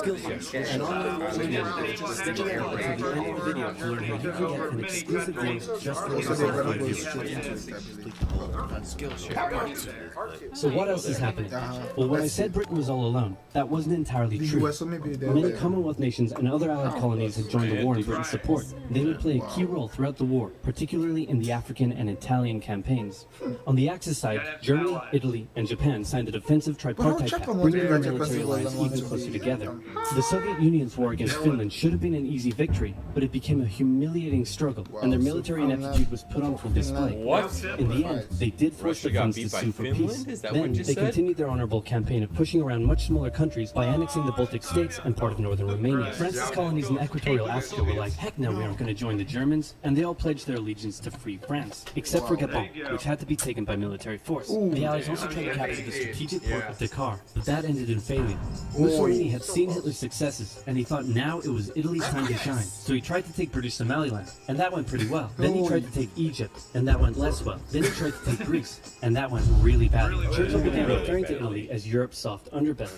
Skillshare, an online video. Stick around until the end of the video to learn how you can get an exclusive link just for OverSimplified viewers. So what else is happening? Well, when I said Britain was all alone, that wasn't entirely true. Many Commonwealth nations and other allied colonies had joined the war in Britain's support. They would play a key role throughout the war, particularly in the African and Italian campaigns. On the Axis side, Germany, Italy, and Japan signed a defensive tripartite pact, bringing their military alliance even closer together. The Soviet Union's war against Finland should have been an easy victory, but it became a humiliating struggle, and their military ineptitude was put on full display. In the end, they did force the Finns to sue for peace. Then, they continued their honorable campaign of pushing around much smaller countries by annexing the Baltic states and part of northern Romania. France's colonies in equatorial Africa were like, heck no, we aren't going to join the Germans, and they all pledged their allegiance to free France, except for Gabon, which had to be taken by military force. The Allies also tried to capture the strategic port of Dakar, but that ended in failure. Mussolini had seen Hitler's successes, and he thought now it was Italy's time to shine. So he tried to take British Somaliland, and that went pretty well. Then he tried to take Egypt, and that went less well. Then he tried to take Greece, and that went really badly. Churchill began referring to Italy as Europe's soft underbelly.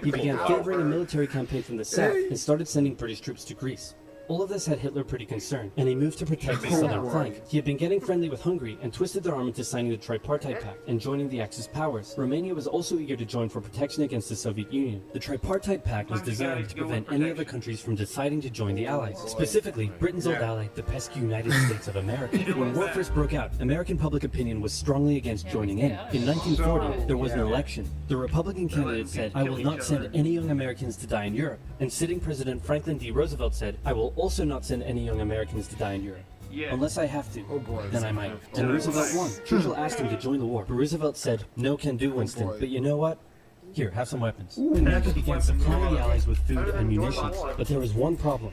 He began favoring a military campaign from the south and started sending British troops to Greece. All of this had Hitler pretty concerned, and he moved to protect his southern flank. He had been getting friendly with Hungary and twisted their arm into signing the Tripartite Pact and joining the Axis powers. Romania was also eager to join for protection against the Soviet Union. The Tripartite Pact was designed to prevent any other countries from deciding to join the Allies, specifically Britain's old ally, the pesky United States of America. When war first broke out, American public opinion was strongly against joining in. In 1940, there was an election. The Republican candidate said, "I will not send any young Americans to die in Europe," and sitting President Franklin D. Roosevelt said, "I will also not send any young Americans to die in Europe. Unless I have to, then I might." And Roosevelt won. Churchill asked him to join the war, but Roosevelt said, "No can do, Winston, but you know what? Here, have some weapons." America began supplying the Allies with food and munitions, but there was one problem.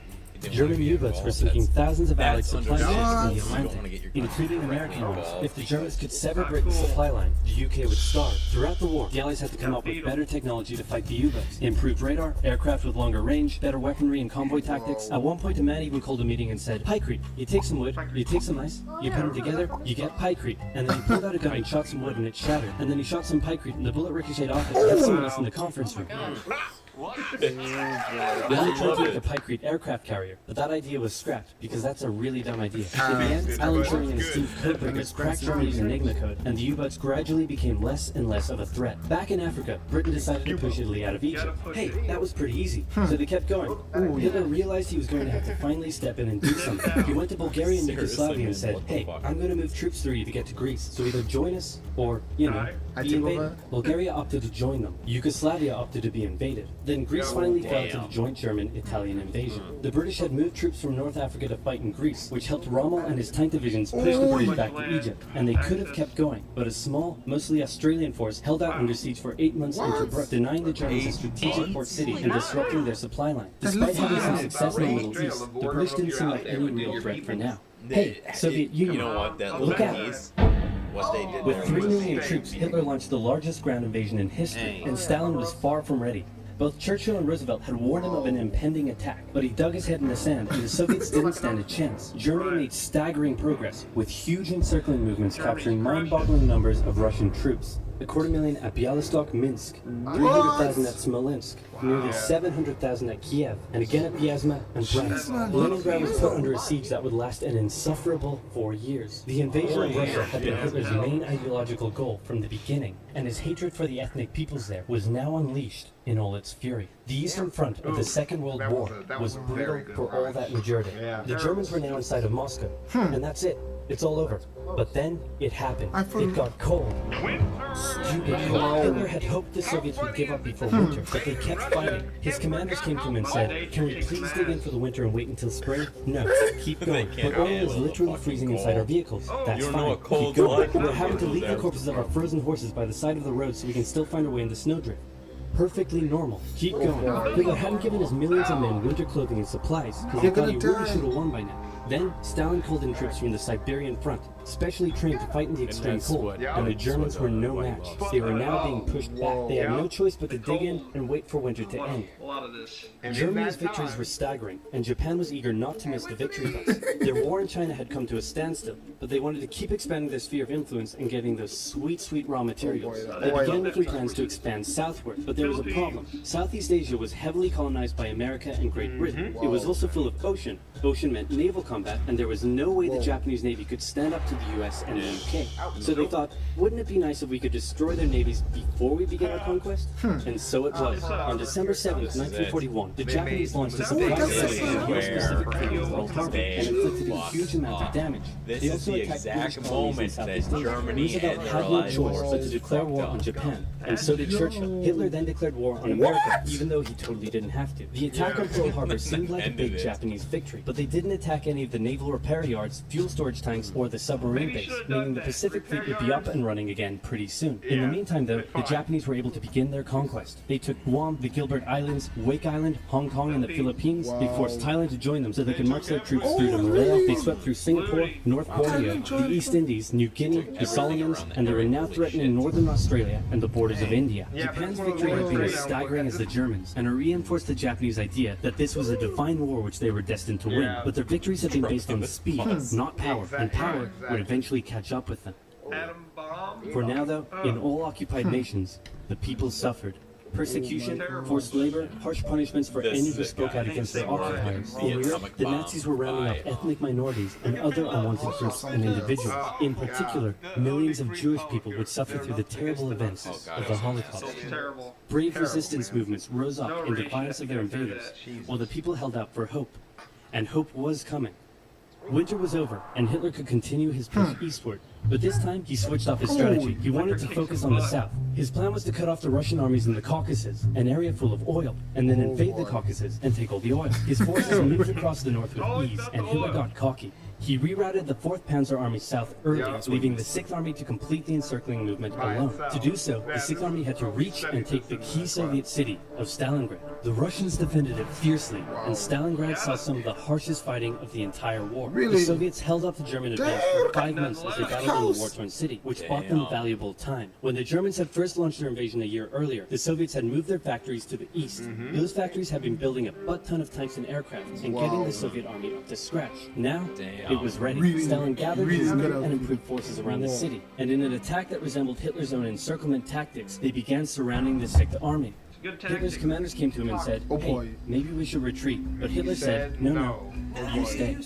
German U-boats were sinking thousands of Allied supply ships in the Atlantic, including American ones. If the Germans could sever Britain's supply line, the UK would starve. Throughout the war, the Allies had to come up with better technology to fight the U-boats. Improved radar, aircraft with longer range, better weaponry and convoy tactics. At one point, a man even called a meeting and said, "Pykrete, you take some wood, you take some ice, you put them together, you get pykrete." And then he pulled out a gun and shot some wood and it shattered. And then he shot some pykrete and the bullet ricocheted off it and hit someone else in the conference room. They only tried to make a pykrete aircraft carrier, but that idea was scrapped because that's a really dumb idea. In the end, Alan Turing and his team of codebreakers cracked Germany's Enigma code, and the U-boats gradually became less and less of a threat. Back in Africa, Britain decided to push Italy out of Egypt. Hey, that was pretty easy, so they kept going. Hitler realized he was going to have to finally step in and do something. He went to Bulgaria and Yugoslavia and said, "Hey, I'm going to move troops through you to get to Greece, so either join us or, you know, be invaded." Bulgaria opted to join them. Yugoslavia opted to be invaded. Then Greece finally fell to the joint German-Italian invasion. The British had moved troops from North Africa to fight in Greece, which helped Rommel and his tank divisions push the British back to Egypt, and they could have kept going, but a small, mostly Australian force held out under siege for 8 months in Tobruk, denying the Germans a strategic port city and disrupting their supply line. Despite having some success in the Middle East, the British didn't seem like any real threat for now. Hey, Soviet Union, look out! With 3 million troops, Hitler launched the largest ground invasion in history, and Stalin was far from ready. Both Churchill and Roosevelt had warned him of an impending attack, but he dug his head in the sand, and the Soviets didn't stand a chance. Germany made staggering progress, with huge encircling movements capturing mind-boggling numbers of Russian troops. A 250,000 at Bialystok, Minsk, 300,000 at Smolensk, nearly 700,000 at Kiev, and again at Vyazma and Brest. Leningrad was put under a siege that would last an insufferable 4 years. The invasion of Russia had been Hitler's main ideological goal from the beginning, and his hatred for the ethnic peoples there was now unleashed in all its fury. The Eastern Front of the Second World War was brutal for all that endured it. The Germans were now inside of Moscow, and that's it. It's all over. But then, it happened. It got cold. Stupid cold. Hitler had hoped the Soviets would give up before winter, but they kept fighting. His commanders came to him and said, "Can we please dig in for the winter and wait until spring?" "No, keep going. But oil is literally freezing inside our vehicles." "That's fine. Keep going. We're having to leave the corpses of our frozen horses by the side of the road so we can still find our way in the snowdrift." Perfectly normal. Keep going. Hitler hadn't given his millions of men winter clothing and supplies, because he thought he really should have won by now. Then, Stalin called in troops from the Siberian front, specially trained to fight in the extreme cold, and the Germans were no match. They were now being pushed back. They had no choice but to dig in and wait for winter to end. Germany's victories were staggering, and Japan was eager not to miss the victory bus. Their war in China had come to a standstill, but they wanted to keep expanding their sphere of influence and getting those sweet, sweet raw materials. They began making plans to expand southward, but there was a problem. Southeast Asia was heavily colonized by America and Great Britain. It was also full of ocean. Ocean meant naval combat, and there was no way the Japanese Navy could stand up to the US and the UK. So they thought, wouldn't it be nice if we could destroy their navies before we begin our conquest? And so it was. On December 7th, 1941, the Japanese launched a surprise attack on the US Pacific Fleet in Pearl Harbor and inflicted a huge amount of damage. They also attacked British colonies in Southeast Asia. Roosevelt had no choice but to declare war on Japan, and so did Churchill. Hitler then declared war on America, even though he totally didn't have to. The attack on Pearl Harbor seemed like a big Japanese victory, but they didn't attack any of the naval repair yards, fuel storage tanks, or the submarine base, meaning the Pacific Fleet would be up and running again pretty soon. In the meantime, though, the Japanese were able to begin their conquest. They took Guam, the Gilbert Islands, Wake Island, Hong Kong, and the Philippines. They forced Thailand to join them so they could march their troops through to Malaya. They swept through Singapore, North Borneo, the East Indies, New Guinea, the Solomons, and they were now threatening northern Australia and the borders of India. Japan's victory had been as staggering as the Germans, and it reinforced the Japanese idea that this was a divine war which they were destined to win. But their victories had been based on speed, not power, and power would eventually catch up with them. For now, though, in all occupied nations, the people suffered. Persecution, forced labor, harsh punishments for any who spoke out against their occupiers. In Europe, the Nazis were rounding up ethnic minorities and other unwanted groups and individuals. In particular, millions of Jewish people would suffer through the terrible events of the Holocaust. Brave resistance movements rose up in defiance of their invaders, while the people held out for hope. And hope was coming. Winter was over, and Hitler could continue his push eastward. But this time, he switched up his strategy. He wanted to focus on the south. His plan was to cut off the Russian armies in the Caucasus, an area full of oil, and then invade the Caucasus and take all the oil. His forces moved across the north with ease, and Hitler got cocky. He rerouted the 4th Panzer Army south early, leaving the 6th Army to complete the encircling movement alone. To do so, the 6th Army had to reach and take the key Soviet city of Stalingrad. The Russians defended it fiercely, and Stalingrad saw some of the harshest fighting of the entire war. The Soviets held up the German advance for 5 months as they battled in the war-torn city, which bought them valuable time. When the Germans had first launched their invasion a year earlier, the Soviets had moved their factories to the east. Those factories had been building a butt-ton of tanks and aircraft and getting the Soviet army up to scratch. Now, it was ready. Stalin gathered his new and improved forces around the city, and in an attack that resembled Hitler's own encirclement tactics, they began surrounding the 6th Army. Hitler's commanders came to him and said, "Hey, maybe we should retreat." But Hitler said, "No, you stay."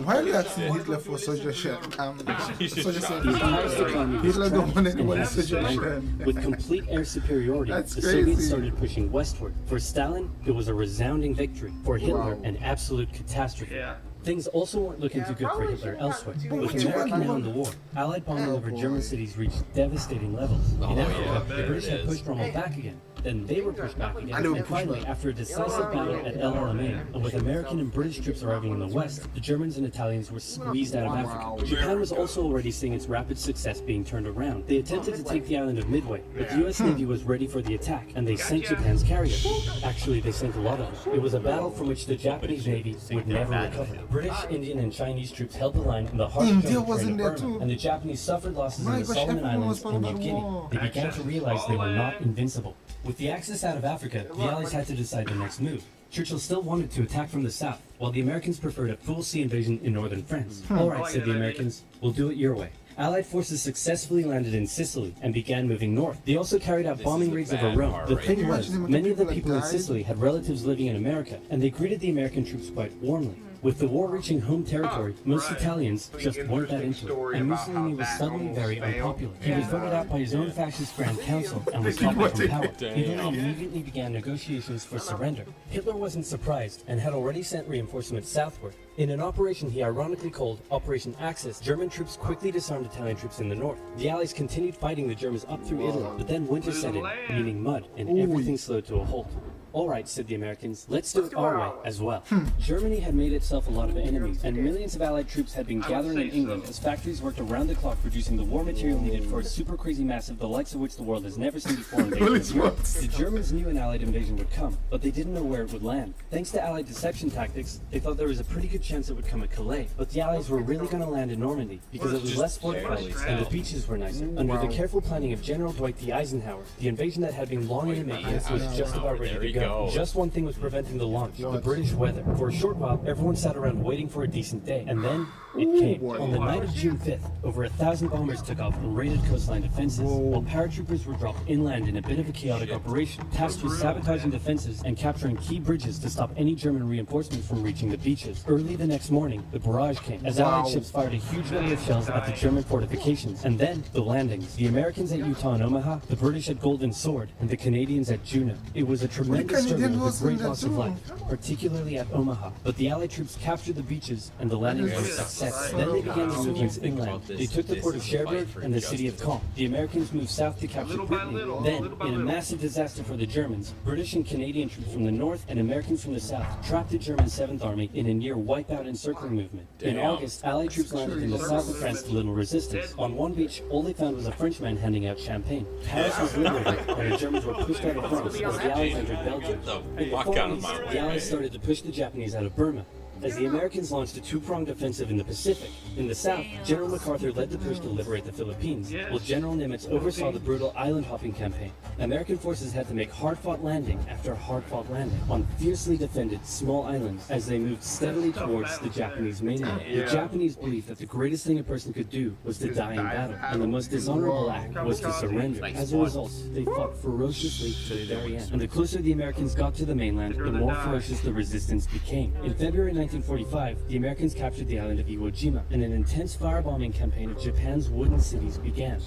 Why are you asking Hitler for suggestion? The entire 6th Army was Hitler don't want trapped and anybody's had to surrender. suggestion. With complete air superiority, That's the Soviets crazy. started pushing westward. For Stalin, it was a resounding victory. For Hitler, an absolute catastrophe. Things also weren't looking too good for Hitler elsewhere. With America now in the war, Allied bombing over German cities reached devastating levels. In Africa, the British had pushed Rommel back again. Then they were pushed back again. And finally, after a decisive battle at El Alamein, and with American and British troops arriving in the west, the Germans and Italians were squeezed out of Africa. Japan was also already seeing its rapid success being turned around. They attempted to take the island of Midway, but the US Navy was ready for the attack, and they sank Japan's carrier. Actually, they sank a lot of them. It was a battle from which the Japanese Navy would never recover. British, Indian, and Chinese troops held the line in the harsh India German wasn't terrain there of Burma, too. and the Japanese suffered losses in the Solomon Islands and New Guinea. They began to realize they were not invincible. With the Axis out of Africa, the Allies had to decide their next move. Churchill still wanted to attack from the south, while the Americans preferred a full sea invasion in northern France. All right, said the Americans, we'll do it your way. Allied forces successfully landed in Sicily and began moving north. They also carried out bombing raids over Rome. The thing was, many of the people in Sicily had relatives living in America, and they greeted the American troops quite warmly. With the war reaching home territory, most Italians just weren't that into it, and Mussolini was suddenly very unpopular. He was voted out by his own fascist Grand Council and was toppled from power. Italy immediately began negotiations for surrender. Hitler wasn't surprised and had already sent reinforcements southward. In an operation he ironically called Operation Axis, German troops quickly disarmed Italian troops in the north. The Allies continued fighting the Germans up through Italy, but then winter set in, meaning mud, and everything slowed to a halt. Alright, said the Americans, let's do it our way as well. Germany had made itself a lot of enemies, and millions of Allied troops had been gathering in England as factories worked around the clock producing the war material needed for a super crazy massive the likes of which the world has never seen before invasion of Europe. The Germans knew an Allied invasion would come, but they didn't know where it would land. Thanks to Allied deception tactics, they thought there was a pretty good chance it would come at Calais, but the Allies were really going to land in Normandy because it was less fortified and the beaches were nicer. Under the careful planning of General Dwight D. Eisenhower, the invasion that had been long in the making was just about ready to go. Just one thing was preventing the launch, the British weather. For a short while, everyone sat around waiting for a decent day, and then it came. On the night of June 5th, over 1,000 bombers took off and raided coastline defenses, while paratroopers were dropped inland in a bit of a chaotic operation, tasked with sabotaging defenses and capturing key bridges to stop any German reinforcements from reaching the beaches. Early the next morning, the barrage came, as Allied ships fired a huge number of shells at the German fortifications, and then the landings. The Americans at Utah and Omaha, the British at Golden Sword, and the Canadians at Juneau. It was a tremendous struggle with a great loss of life, particularly at Omaha, but the Allied troops captured the beaches and the landings were a success. Then they began the movements inland. They took the port of Cherbourg and the city of Caen. The Americans moved south to capture Brittany. Then, in a massive disaster for the Germans, British and Canadian troops from the north and Americans from the south trapped the German 7th Army in a near wipeout encircling movement. In August, Allied troops landed in the south of France to little resistance. On one beach, all they found was a Frenchman handing out champagne. Paris was liberated, and the Germans were pushed out of France as the Allies entered Belgium. In the Far East, the Allies started to push the Japanese out of Burma, as the Americans launched a two-pronged offensive in the Pacific. In the south, General MacArthur led the push to liberate the Philippines, while General Nimitz oversaw the brutal island-hopping campaign. American forces had to make hard-fought landing after hard-fought landing on fiercely defended small islands as they moved steadily towards the Japanese mainland. The Japanese believed that the greatest thing a person could do was to die in battle, and the most dishonorable act was to surrender. As a result, they fought ferociously to the very end, and the closer the Americans got to the mainland, the more ferocious the resistance became. In February 1945, the Americans captured the island of Iwo Jima, and an intense firebombing campaign of Japan's wooden cities began.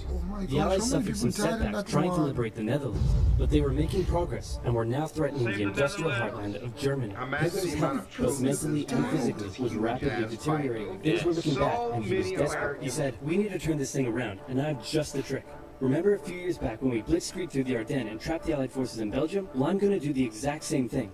The Allies suffered some setbacks trying to liberate the Netherlands, but they were making progress and were now threatening the industrial heartland of Germany. Hitler's health, both mentally and physically, was rapidly deteriorating. Things were looking bad, and he was desperate. He said, "We need to turn this thing around, and I have just the trick. Remember a few years back when we blitzkrieged through the Ardennes and trapped the Allied forces in Belgium? Well, I'm going to do the exact same thing.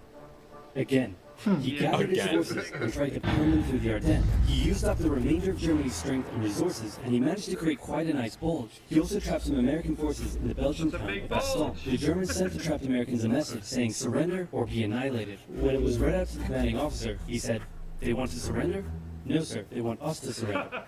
Again." He gathered his forces and tried to pound them through the Ardennes. He used up the remainder of Germany's strength and resources, and he managed to create quite a nice bulge. He also trapped some American forces in the Belgian town of Bastogne. The Germans sent the trapped Americans a message saying surrender or be annihilated. When it was read out to the commanding officer, he said, "They want to surrender? No, sir, they want us to surrender."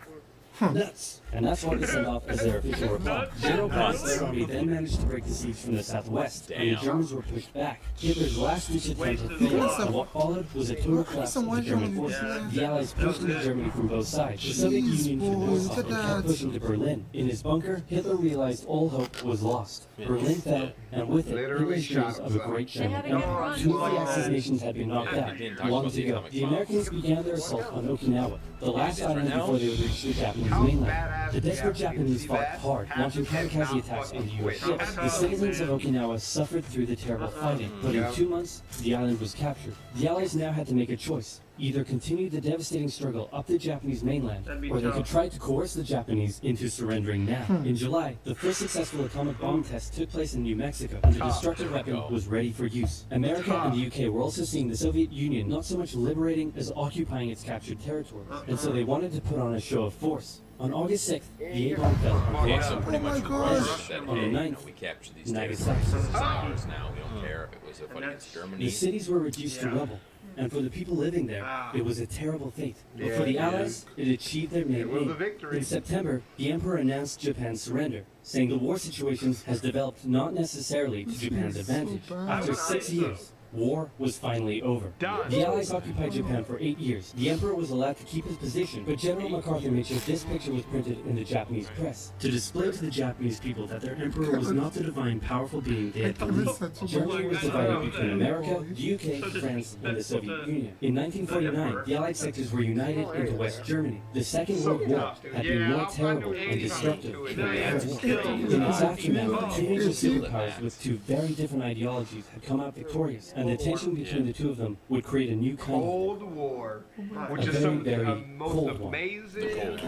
Nuts! And that's why they sent off as their official reply. General Paul's army then managed to break the siege from the southwest, and the Germans were pushed back. Hitler's last-ditch attempt had failed, and what followed was a total collapse of the German forces. The Allies pushed into Germany from both sides. The Soviet Union to the north and kept pushing to Berlin. In his bunker, Hitler realized all hope was lost. Berlin fell, and with it, Hitler's dreams of a great German empire. Two of the Axis nations had been knocked out long ago. The Americans began their assault on Okinawa, the last island before they would reach the Japanese mainland. The desperate Japanese fought hard, launching kamikaze attacks on U.S. ships. The citizens of Okinawa suffered through the terrible fighting, but in 2 months, the island was captured. The Allies now had to make a choice. Either continue the devastating struggle up the Japanese mainland, or they could try to coerce the Japanese into surrendering now. In July, the first successful atomic bomb test took place in New Mexico, and the destructive weapon was ready for use. America and the UK were also seeing the Soviet Union not so much liberating as occupying its captured territories, and so they wanted to put on a show of force. On August 6th, the A-bomb fell on Also, pretty much On the 9th, we captured these Nagasaki. territories. This is ours now. We don't care if it was a fight against Germany. The cities were reduced to rubble, and for the people living there, it was a terrible fate. But for the Allies, it achieved their main aim. In September, the Emperor announced Japan's surrender, saying the war situation has developed not necessarily to Japan's advantage. After 6 years, war was finally over. The Allies occupied Japan for 8 years. The Emperor was allowed to keep his position, but General MacArthur made sure this picture was printed in the Japanese press to display to the Japanese people that their Emperor was not the divine, powerful being they had believed. Germany was divided between America, the UK, France, and the Soviet Union. In 1949, the Allied sectors were united into West Germany. The Second World War had been more terrible and destructive than the First. In its aftermath, two major superpowers with two very different ideologies had come out victorious, and and the tension between the two of them would create a new kind of Cold War, which A is some of very, the very most cold one. amazing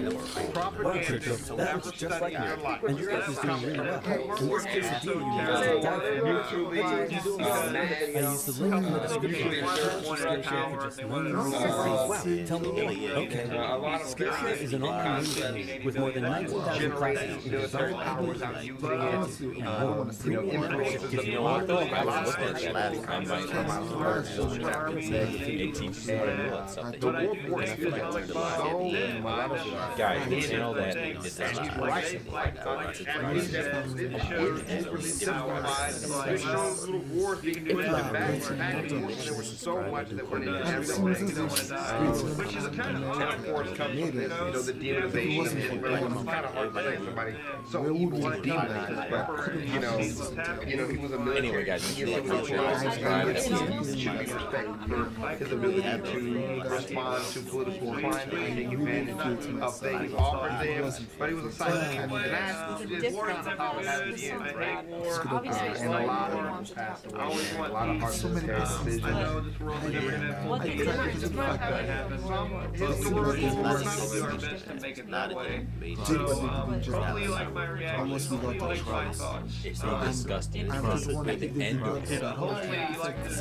propaganda you'll ever study in your life. And your guys is doing really well. In this case, the deal you used to die for. Mutually, I used to link them with a mutually assured one at a power. Wow, tell me more. Okay. Skillshare is an online university with more than 19,000 classes in design, powers out using Honestly, I don't want to see premium it. membership gives you all I the thought I was looking at that last time. It teaches you how to do that stuff. The World War II feel like is it's so Guys, you know that he did It shows little wars being conducted back there was so much that went into everything, which is a kind of, of course, comes from this, the demonization of Hitler. It's kind of hard to say somebody so evil was demonized, but he was a military. Anyway, guys, he should be respected for his ability to respond to political climate and take advantage of things offered them. But he was a psychopath. And that's war is how it happens in and a lot of people passed away. A lot of hearts and decisions. I know this world will never have historical wars, we do our best to make it that way. So, hopefully you like my reaction. Hopefully you like my thoughts. It's so disgusting. At the end of it. Hopefully you like this.